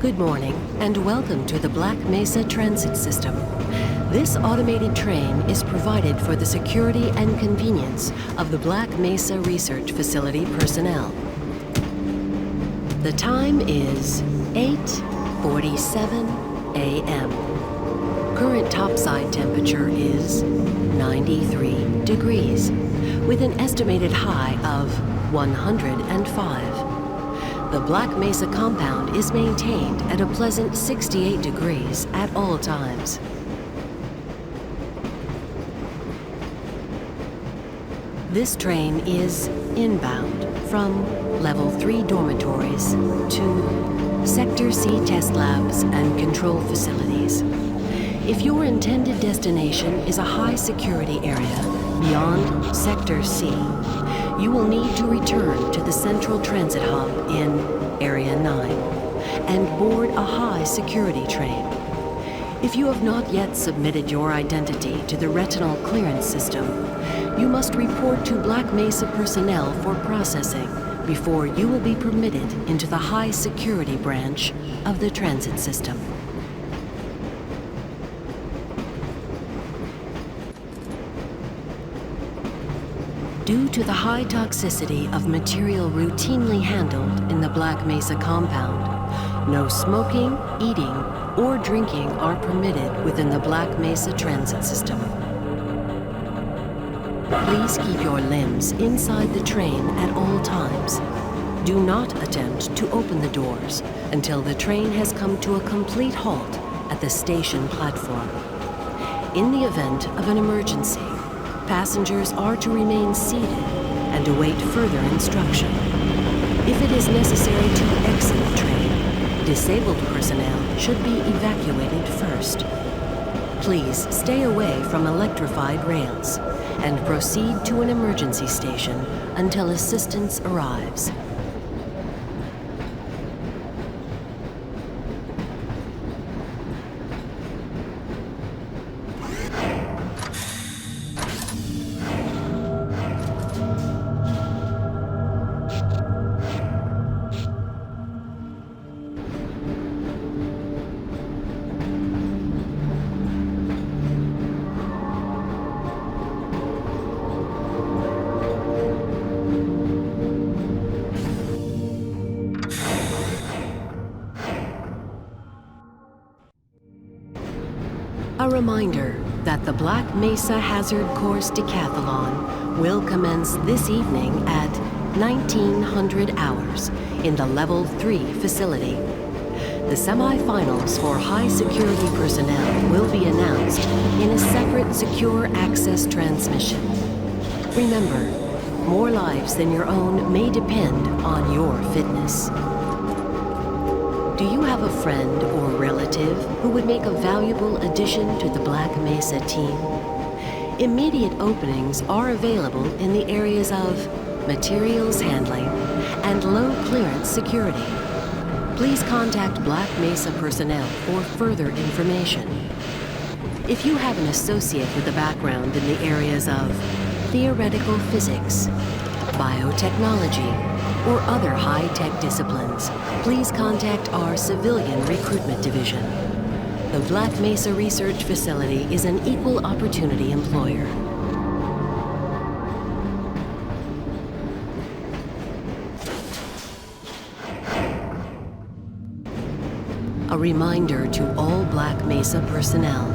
Good morning, and welcome to the Black Mesa Transit System. This automated train is provided for the security and convenience of the Black Mesa Research Facility personnel. The time is 8:47 a.m. Current topside temperature is 93 degrees, with an estimated high of 105. The Black Mesa compound is maintained at a pleasant 68 degrees at all times. This train is inbound from Level 3 dormitories to Sector C test labs and control facilities. If your intended destination is a high-security area beyond Sector C, you will need to return to the central transit hub in Area 9 and board a high-security train. If you have not yet submitted your identity to the retinal clearance system, you must report to Black Mesa personnel for processing before you will be permitted into the high-security branch of the transit system. Due to the high toxicity of material routinely handled in the Black Mesa compound, no smoking, eating, or drinking are permitted within the Black Mesa transit system. Please keep your limbs inside the train at all times. Do not attempt to open the doors until the train has come to a complete halt at the station platform. In the event of an emergency, passengers are to remain seated and await further instruction. If it is necessary to exit the train, disabled personnel should be evacuated first. Please stay away from electrified rails and proceed to an emergency station until assistance arrives. A reminder that the Black Mesa Hazard Course Decathlon will commence this evening at 1900 hours in the Level 3 facility. The semifinals for high-security personnel will be announced in a separate secure access transmission. Remember, more lives than your own may depend on your fitness. Do you have a friend or relative who would make a valuable addition to the Black Mesa team? Immediate openings are available in the areas of materials handling and low clearance security. Please contact Black Mesa personnel for further information. If you have an associate with a background in the areas of theoretical physics, biotechnology, or other high-tech disciplines, please contact our Civilian Recruitment Division. The Black Mesa Research Facility is an equal opportunity employer. A reminder to all Black Mesa personnel.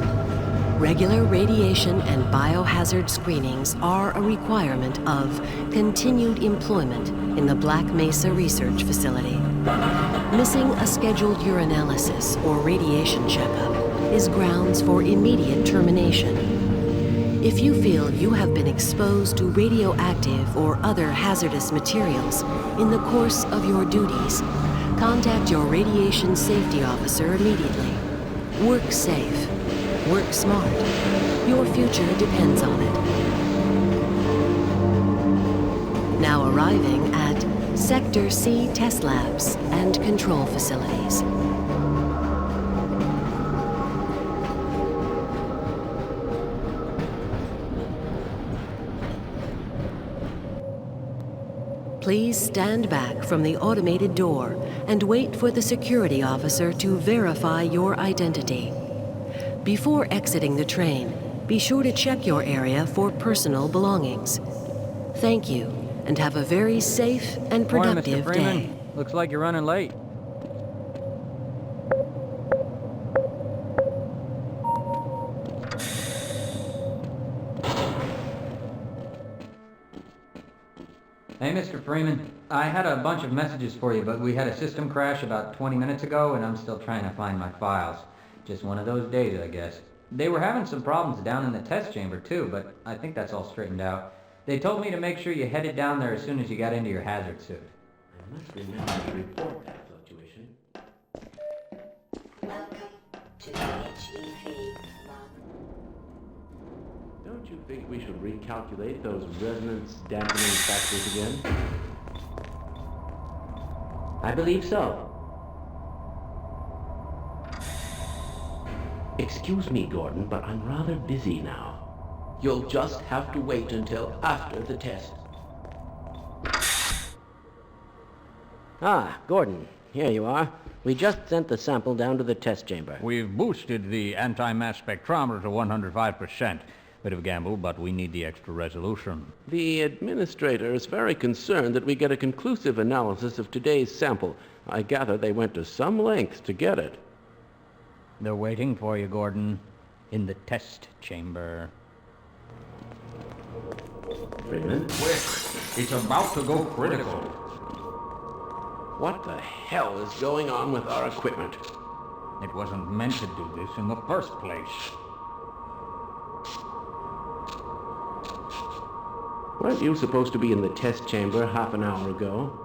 Regular radiation and biohazard screenings are a requirement of continued employment in the Black Mesa Research Facility. Missing a scheduled urinalysis or radiation checkup is grounds for immediate termination. If you feel you have been exposed to radioactive or other hazardous materials in the course of your duties, contact your radiation safety officer immediately. Work safe. Work smart. Your future depends on it. Now arriving at Sector C test labs and control facilities. Please stand back from the automated door and wait for the security officer to verify your identity. Before exiting the train, be sure to check your area for personal belongings. Thank you, and have a very safe and productive Morning, Mr. day. Freeman. Looks like you're running late. Hey, Mr. Freeman. I had a bunch of messages for you, but we had a system crash about 20 minutes ago, and I'm still trying to find my files. Just one of those days, I guess. They were having some problems down in the test chamber, too, but I think that's all straightened out. They told me to make sure you headed down there as soon as you got into your hazard suit. I must remember to report that fluctuation. Welcome to the HEV, Don't you think we should recalculate those resonance dampening factors again? I believe so. Excuse me, Gordon, but I'm rather busy now. You'll just have to wait until after the test. Ah, Gordon, here you are. We just sent the sample down to the test chamber. We've boosted the anti-mass spectrometer to 105%. Bit of a gamble, but we need the extra resolution. The administrator is very concerned that we get a conclusive analysis of today's sample. I gather they went to some lengths to get it. They're waiting for you, Gordon, in the test chamber. Freeman? Quick! It's about to go critical. What the hell is going on with our equipment? It wasn't meant to do this in the first place. Weren't you supposed to be in the test chamber half an hour ago?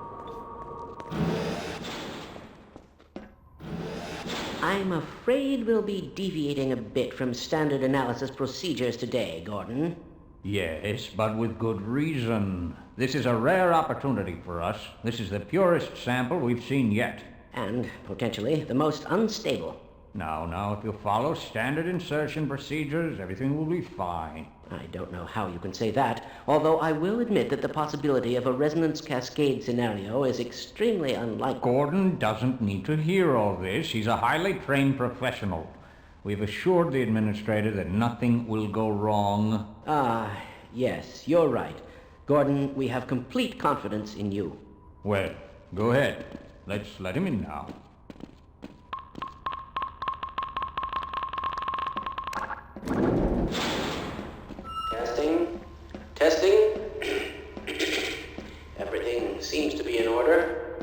I'm afraid we'll be deviating a bit from standard analysis procedures today, Gordon. Yes, but with good reason. This is a rare opportunity for us. This is the purest sample we've seen yet. And, potentially, the most unstable. Now, if you follow standard insertion procedures, everything will be fine. I don't know how you can say that, although I will admit that the possibility of a Resonance Cascade scenario is extremely unlikely. Gordon doesn't need to hear all this. He's a highly trained professional. We've assured the administrator that nothing will go wrong. Ah, yes, you're right. Gordon, we have complete confidence in you. Well, go ahead. Let's let him in now. Testing. Everything seems to be in order.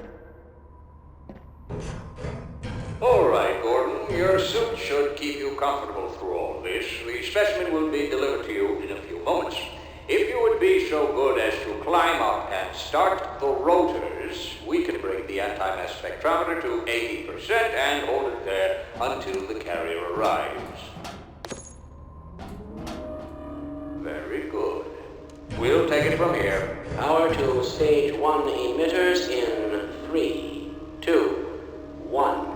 All right, Gordon. Your suit should keep you comfortable through all this. The specimen will be delivered to you in a few moments. If you would be so good as to climb up and start the rotors, we can bring the anti-mass spectrometer to 80% and hold it there until the carrier arrives. Very good. We'll take it from here. Power to stage 1 emitters in 3, 2, 1.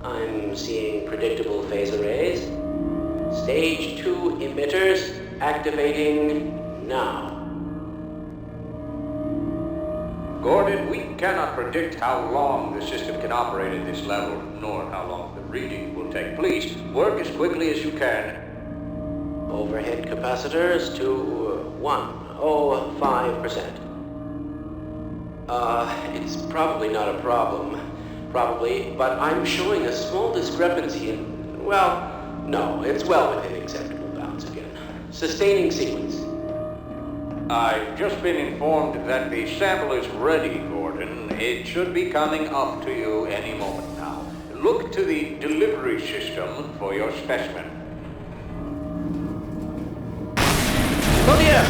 I'm seeing predictable phase arrays. Stage 2 emitters activating now. Gordon, we cannot predict how long the system can operate at this level, nor how long the reading will take. Please, work as quickly as you can. Overhead capacitors to 105%. It's probably not a problem. Probably, but I'm showing a small discrepancy in, well, no, it's well within acceptable bounds again. Sustaining sequence. I've just been informed that the sample is ready, Gordon. It should be coming up to you any moment now. Look to the delivery system for your specimen. Clear!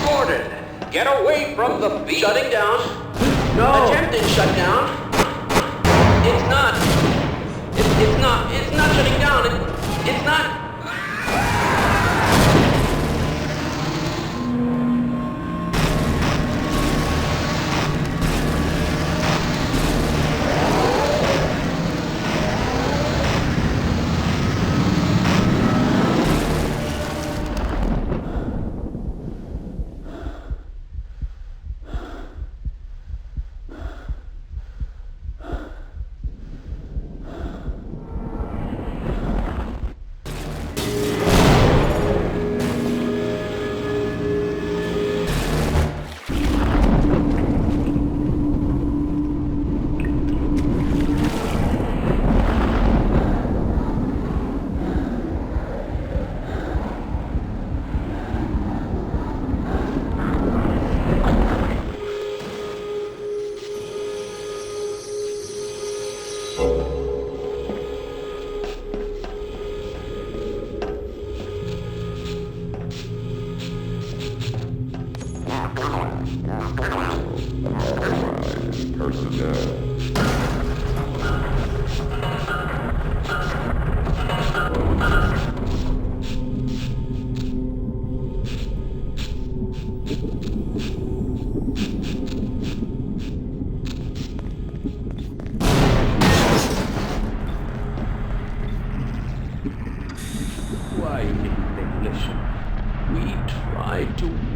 Gordon, get away from the beam! Shutting down. No! Attempted shutdown. It's not. It's not shutting down. It's not.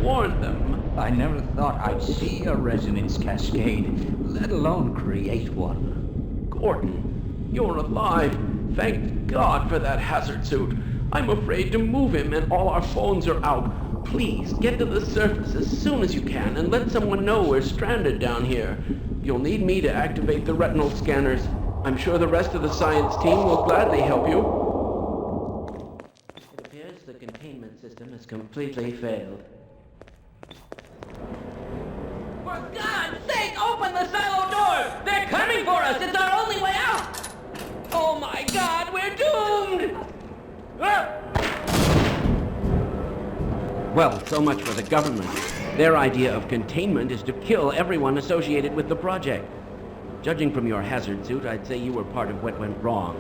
warned them. I never thought I'd see a resonance cascade, let alone create one. Gordon, you're alive. Thank God for that hazard suit. I'm afraid to move him and all our phones are out. Please, get to the surface as soon as you can and let someone know we're stranded down here. You'll need me to activate the retinal scanners. I'm sure the rest of the science team will gladly help you. It appears the containment system has completely failed. For God's sake, open the silo door! They're coming for us! It's our only way out! Oh my God, we're doomed! Well, so much for the government. Their idea of containment is to kill everyone associated with the project. Judging from your hazard suit, I'd say you were part of what went wrong.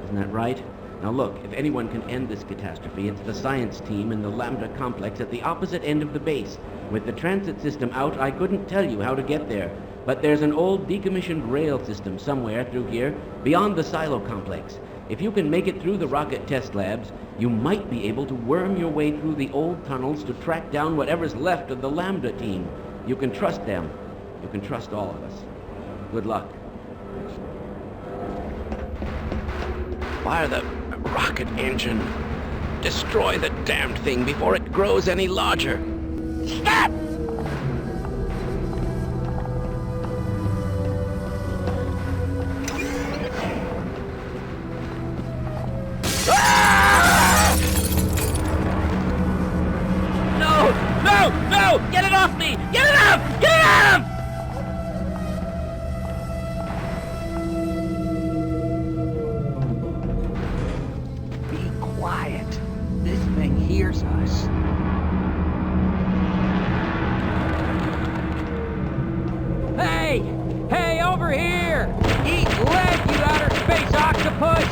Isn't that right? Now look, if anyone can end this catastrophe, it's the science team in the Lambda complex at the opposite end of the base. With the transit system out, I couldn't tell you how to get there. But there's an old decommissioned rail system somewhere through here, beyond the silo complex. If you can make it through the rocket test labs, you might be able to worm your way through the old tunnels to track down whatever's left of the Lambda team. You can trust them. You can trust all of us. Good luck. Fire the rocket engine. Destroy the damned thing before it grows any larger. Stop! No! Get it off me! Get it off! Get it off! Be quiet. This thing hears us. Hey! Hey, over here! Eat lead, you outer space octopus!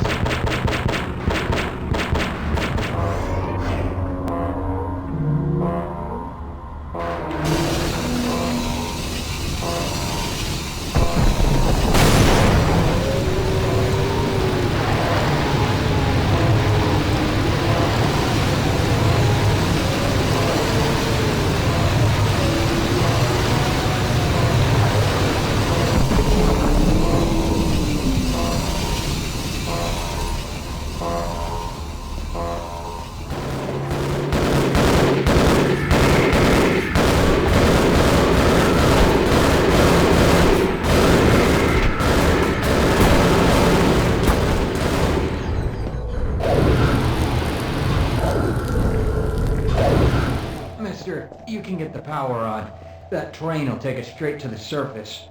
You can get the power on. That train will take us straight to the surface.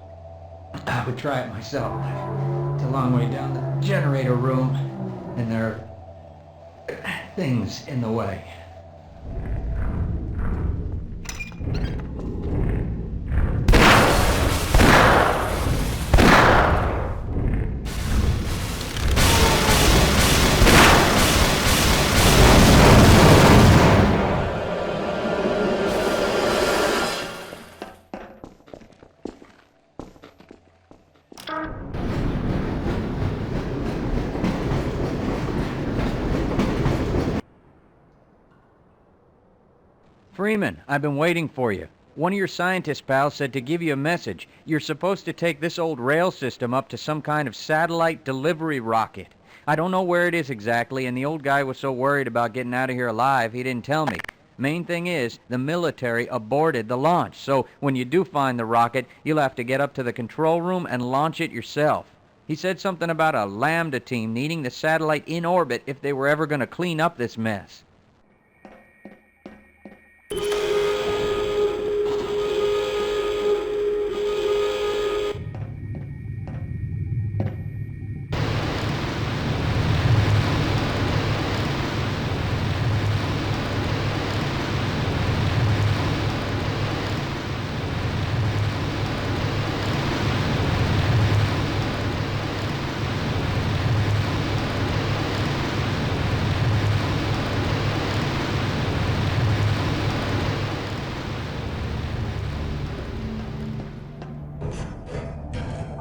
I would try it myself. It's a long way down the generator room, and there are things in the way. Freeman, I've been waiting for you. One of your scientist pals said to give you a message. You're supposed to take this old rail system up to some kind of satellite delivery rocket. I don't know where it is exactly, and the old guy was so worried about getting out of here alive, he didn't tell me. Main thing is, the military aborted the launch, so when you do find the rocket, you'll have to get up to the control room and launch it yourself. He said something about a Lambda team needing the satellite in orbit if they were ever going to clean up this mess.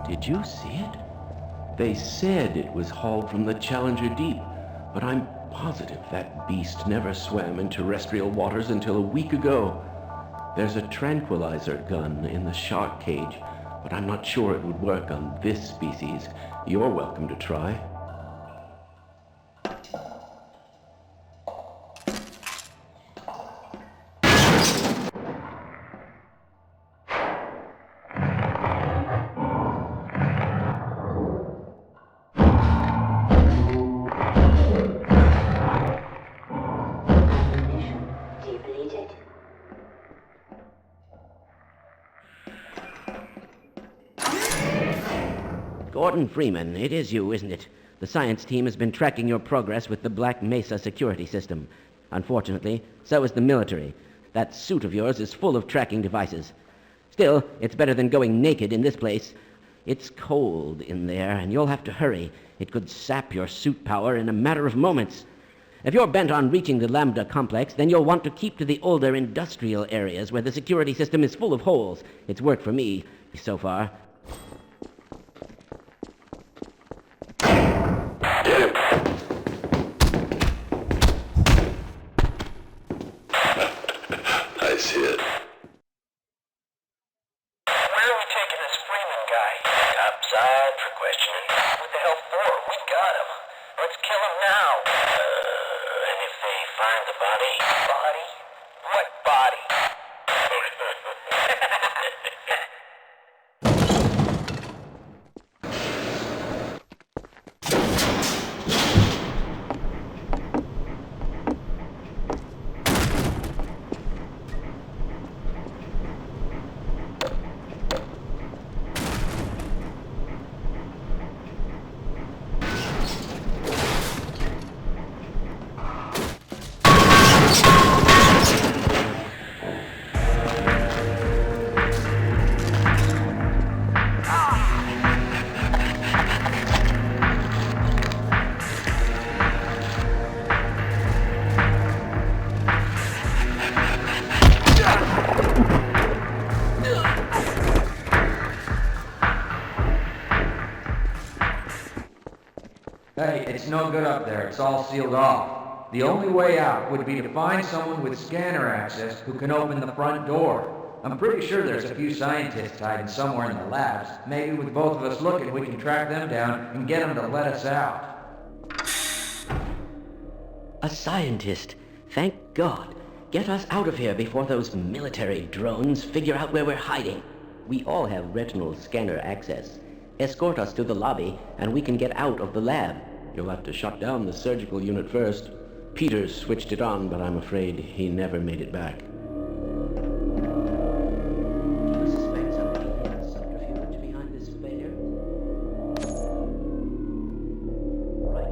Did you see it? They said it was hauled from the Challenger Deep, but I'm positive that beast never swam in terrestrial waters until a week ago. There's a tranquilizer gun in the shark cage, but I'm not sure it would work on this species. You're welcome to try. Depleted. Gordon Freeman, it is you, isn't it? The science team has been tracking your progress with the Black Mesa security system. Unfortunately, so is the military. That suit of yours is full of tracking devices. Still, it's better than going naked in this place. It's cold in there, and you'll have to hurry. It could sap your suit power in a matter of moments. If you're bent on reaching the Lambda complex, then you'll want to keep to the older industrial areas where the security system is full of holes. It's worked for me so far. I see it. Where are we taking this Freeman guy? Topside for questioning. What the hell for? We got him. Let's kill him now. And if they find the body? Body? What body? Hey, it's no good up there. It's all sealed off. The only way out would be to find someone with scanner access who can open the front door. I'm pretty sure there's a few scientists hiding somewhere in the labs. Maybe with both of us looking, we can track them down and get them to let us out. A scientist. Thank God. Get us out of here before those military drones figure out where we're hiding. We all have retinal scanner access. Escort us to the lobby, and we can get out of the lab. You'll have to shut down the surgical unit first. Peters switched it on, but I'm afraid he never made it back. Do you suspect somebody hid subterfuge behind this failure? Right.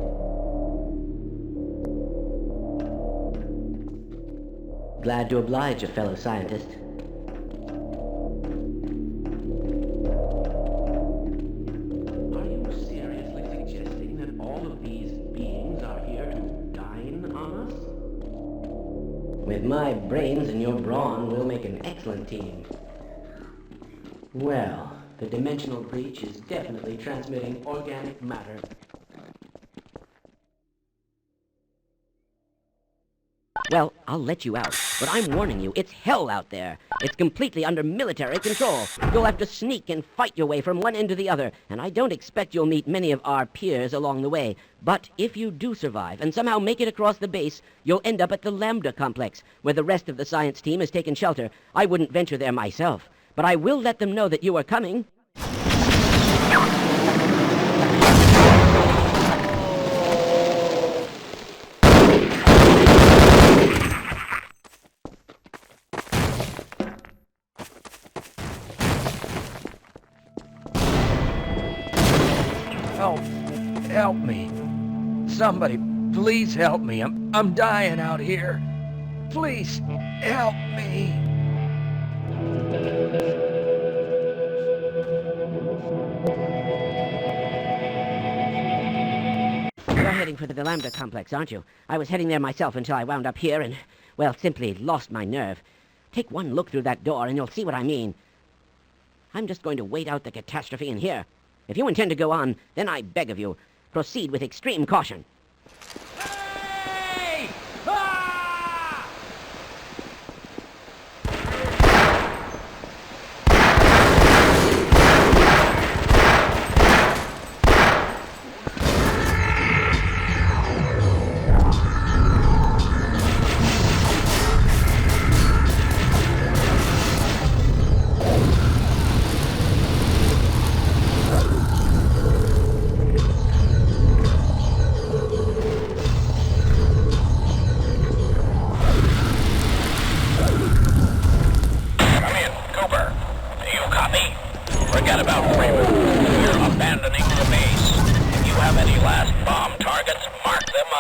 Glad to oblige a fellow scientist. Are you seriously suggesting that all of these beings are here to dine on us? With my brains and your brawn, we'll make an excellent team. Well, the dimensional breach is definitely transmitting organic matter. Well, I'll let you out, but I'm warning you, it's hell out there. It's completely under military control. You'll have to sneak and fight your way from one end to the other, and I don't expect you'll meet many of our peers along the way. But if you do survive and somehow make it across the base, you'll end up at the Lambda complex, where the rest of the science team has taken shelter. I wouldn't venture there myself, but I will let them know that you are coming. Help me. Somebody, please help me. I'm dying out here. Please, help me. You're heading for the Lambda complex, aren't you? I was heading there myself until I wound up here and, well, simply lost my nerve. Take one look through that door and you'll see what I mean. I'm just going to wait out the catastrophe in here. If you intend to go on, then I beg of you, proceed with extreme caution. Hey! Ah!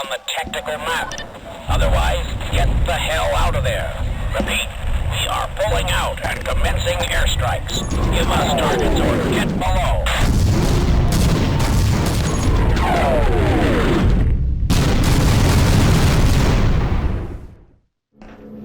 on the tactical map. Otherwise, get the hell out of there. Repeat, we are pulling out and commencing airstrikes. Give us targets or get below.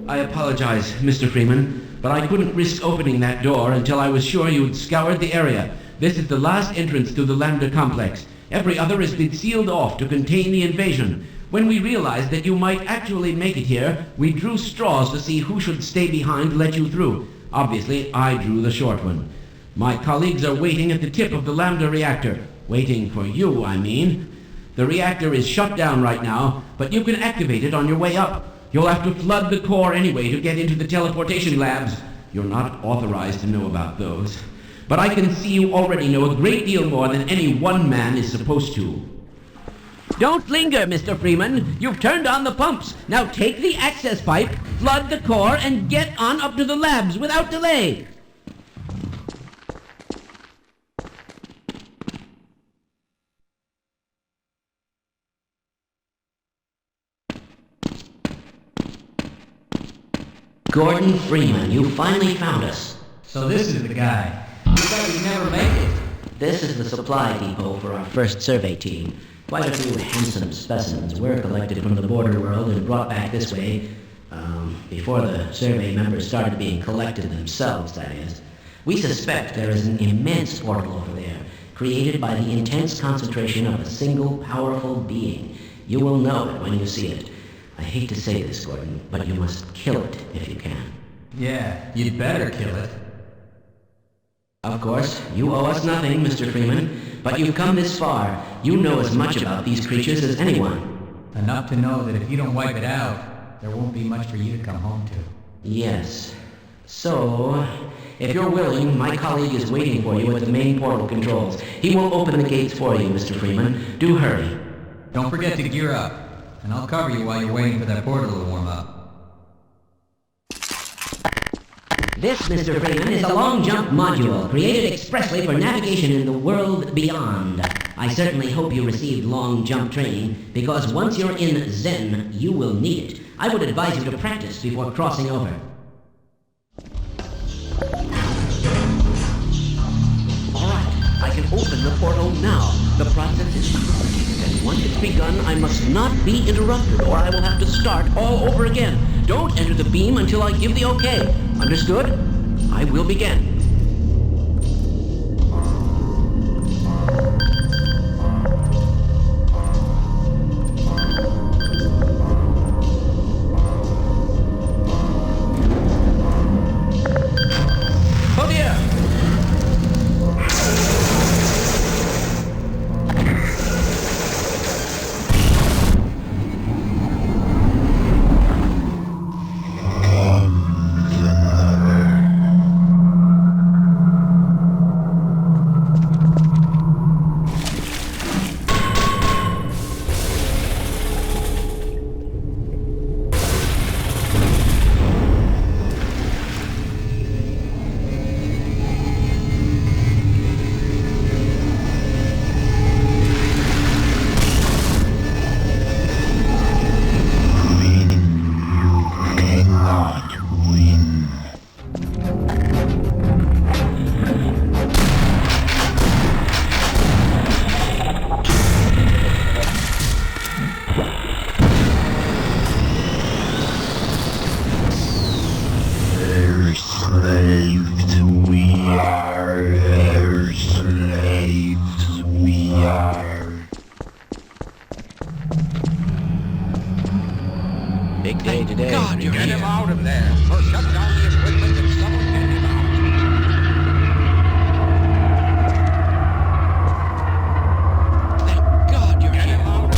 I apologize, Mr. Freeman, but I couldn't risk opening that door until I was sure you'd scoured the area. This is the last entrance to the Lambda complex. Every other has been sealed off to contain the invasion. When we realized that you might actually make it here, we drew straws to see who should stay behind to let you through. Obviously, I drew the short one. My colleagues are waiting at the tip of the Lambda reactor. Waiting for you, I mean. The reactor is shut down right now, but you can activate it on your way up. You'll have to flood the core anyway to get into the teleportation labs. You're not authorized to know about those. But I can see you already know a great deal more than any one man is supposed to. Don't linger, Mr. Freeman. You've turned on the pumps. Now take the access pipe, flood the core, and get on up to the labs without delay. Gordon Freeman, you finally found us. So this is the guy. You thought you'd never make it. This is the supply depot for our first survey team. Quite a few handsome specimens were collected from the border world and brought back this way, before the survey members started being collected themselves, that is. We suspect there is an immense portal over there, created by the intense concentration of a single powerful being. You will know it when you see it. I hate to say this, Gordon, but you must kill it if you can. Yeah, you'd better kill it. Of course, you owe us nothing, Mr. Freeman, but you've come this far. You know as much about these creatures as anyone. Enough to know that if you don't wipe it out, there won't be much for you to come home to. Yes. So, if you're willing, my colleague is waiting for you at the main portal controls. He will open the gates for you, Mr. Freeman. Do hurry. Don't forget to gear up, and I'll cover you while you're waiting for that portal to warm up. This, Mr. Freeman, is a long-jump module created expressly for navigation in the world beyond. I certainly hope you received long-jump training, because once you're in Xen, you will need it. I would advise you to practice before crossing over. All right, I can open the portal now. The process is complicated, and once it's begun, I must not be interrupted, or I will have to start all over again. Don't enter the beam until I give the okay. Understood? I will begin. Oh dear! Big day today. God, you get him out of there, or shut down the equipment and someone get him out. Thank God you're get him out.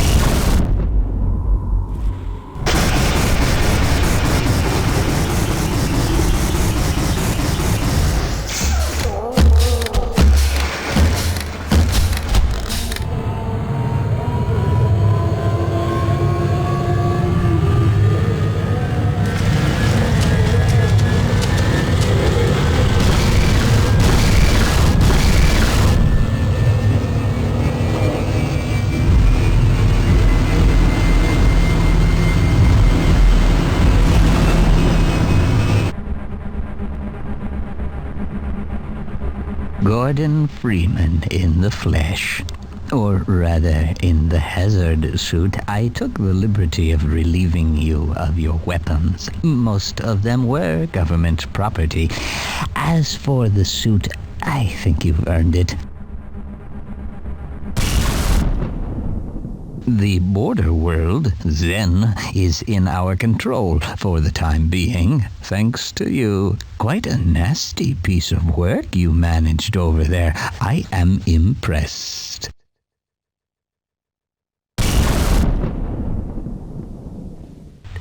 Gordon Freeman in the flesh. Or rather, in the hazard suit. I took the liberty of relieving you of your weapons. Most of them were government property. As for the suit, I think you've earned it. The border world, Xen, is in our control for the time being, thanks to you. Quite a nasty piece of work you managed over there. I am impressed.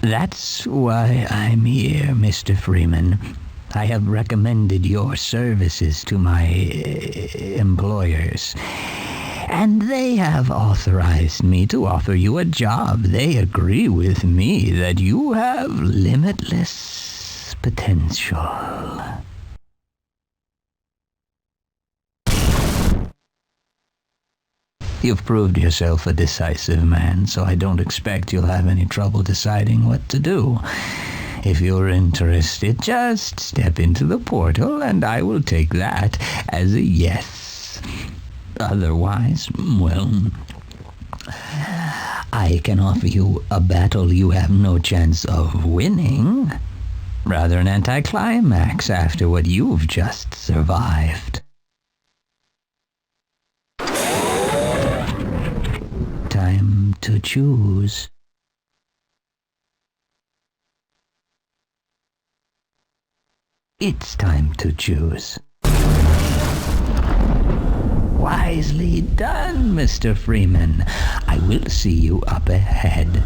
That's why I'm here, Mr. Freeman. I have recommended your services to my employers. And they have authorized me to offer you a job. They agree with me that you have limitless potential. You've proved yourself a decisive man, so I don't expect you'll have any trouble deciding what to do. If you're interested, just step into the portal and I will take that as a yes. Otherwise, well, I can offer you a battle you have no chance of winning. Rather an anticlimax after what you've just survived. Time to choose. It's time to choose. Wisely done, Mr. Freeman. I will see you up ahead.